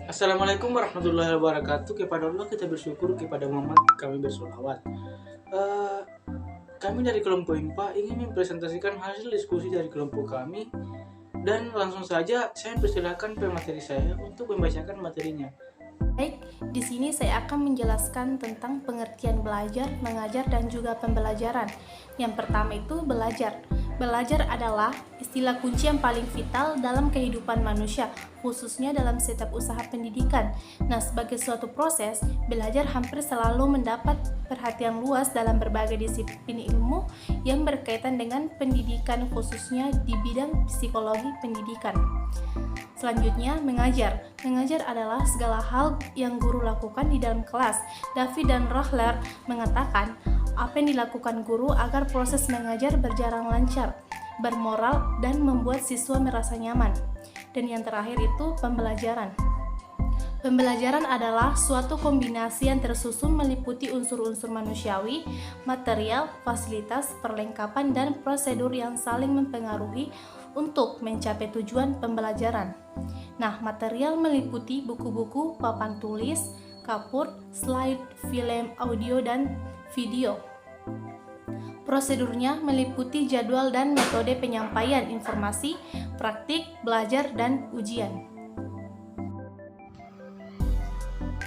Assalamualaikum warahmatullahi wabarakatuh. Kepada Allah kita bersyukur, kepada Muhammad kami bersolawat. Eh, Kami dari kelompok IMPA ingin mempresentasikan hasil diskusi dari kelompok kami, dan langsung saja saya persilakan pemateri saya untuk membacakan materinya. Baik, di sini saya akan menjelaskan tentang pengertian belajar, mengajar, dan juga pembelajaran. Yang pertama itu belajar. Belajar adalah istilah kunci yang paling vital dalam kehidupan manusia, khususnya dalam setiap usaha pendidikan. Nah, sebagai suatu proses, belajar hampir selalu mendapat perhatian luas dalam berbagai disiplin ilmu yang berkaitan dengan pendidikan, khususnya di bidang psikologi pendidikan. Selanjutnya, mengajar. Mengajar adalah segala hal yang guru lakukan di dalam kelas. David dan Rohler mengatakan, apa yang dilakukan guru agar proses mengajar berjalan lancar, bermoral, dan membuat siswa merasa nyaman. Dan yang terakhir itu pembelajaran. Pembelajaran adalah suatu kombinasi yang tersusun meliputi unsur-unsur manusiawi, material, fasilitas, perlengkapan, dan prosedur yang saling mempengaruhi untuk mencapai tujuan pembelajaran. Nah, material meliputi buku-buku, papan tulis, kapur, slide, film, audio, dan video. Prosedurnya meliputi jadwal dan metode penyampaian informasi, praktik, belajar, dan ujian.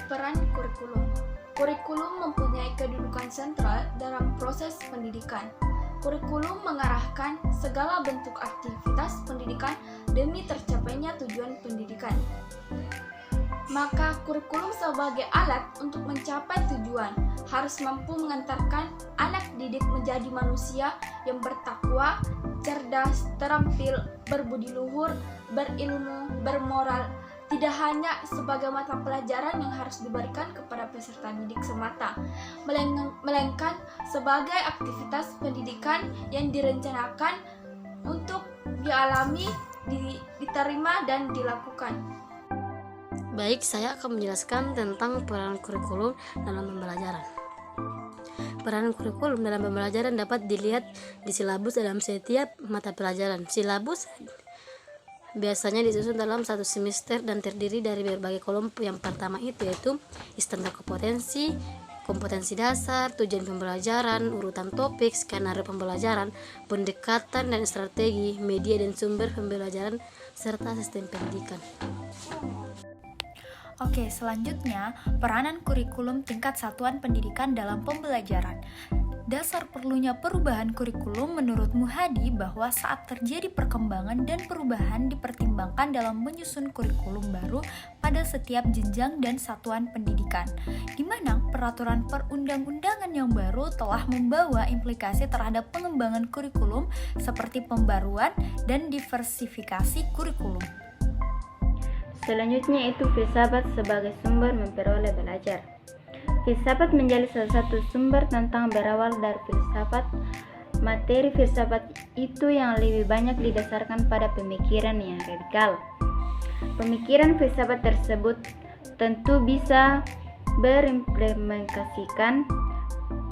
Peran kurikulum. Kurikulum mempunyai kedudukan sentral dalam proses pendidikan. Kurikulum mengarahkan segala bentuk aktivitas pendidikan demi tercapainya tujuan pendidikan. Maka kurikulum sebagai alat untuk mencapai tujuan harus mampu mengantarkan anak didik menjadi manusia yang bertakwa, cerdas, terampil, berbudi luhur, berilmu, bermoral, tidak hanya sebagai mata pelajaran yang harus diberikan kepada peserta didik semata, melainkan sebagai aktivitas pendidikan yang direncanakan untuk dialami, diterima, dan dilakukan. Baik, saya akan menjelaskan tentang peran kurikulum dalam pembelajaran. Peran kurikulum dalam pembelajaran dapat dilihat di silabus dalam setiap mata pelajaran. Silabus biasanya disusun dalam satu semester dan terdiri dari berbagai kelompok. Yang pertama itu yaitu standar kompetensi, kompetensi dasar, tujuan pembelajaran, urutan topik, skenario pembelajaran, pendekatan dan strategi, media dan sumber pembelajaran, serta sistem pendidikan. Oke, selanjutnya peranan kurikulum tingkat satuan pendidikan dalam pembelajaran. Dasar perlunya perubahan kurikulum menurut Muhadi bahwa saat terjadi perkembangan dan perubahan dipertimbangkan dalam menyusun kurikulum baru pada setiap jenjang dan satuan pendidikan, di mana peraturan perundang-undangan yang baru telah membawa implikasi terhadap pengembangan kurikulum seperti pembaruan dan diversifikasi kurikulum. Selanjutnya itu filsafat sebagai sumber memperoleh belajar. Filsafat menjadi salah satu sumber tentang berawal dari filsafat. Materi filsafat itu yang lebih banyak didasarkan pada pemikiran yang radikal. Pemikiran filsafat tersebut tentu bisa berimplementasikan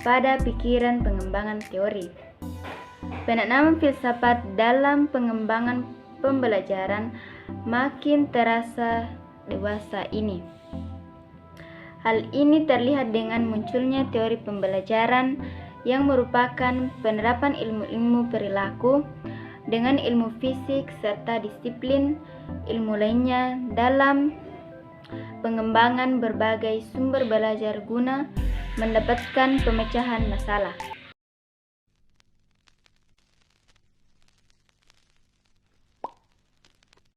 pada pikiran pengembangan teori. Penanaman filsafat dalam pengembangan pembelajaran makin terasa dewasa ini. Hal ini terlihat dengan munculnya teori pembelajaran yang merupakan penerapan ilmu-ilmu perilaku dengan ilmu fisik serta disiplin ilmu lainnya dalam pengembangan berbagai sumber belajar guna mendapatkan pemecahan masalah.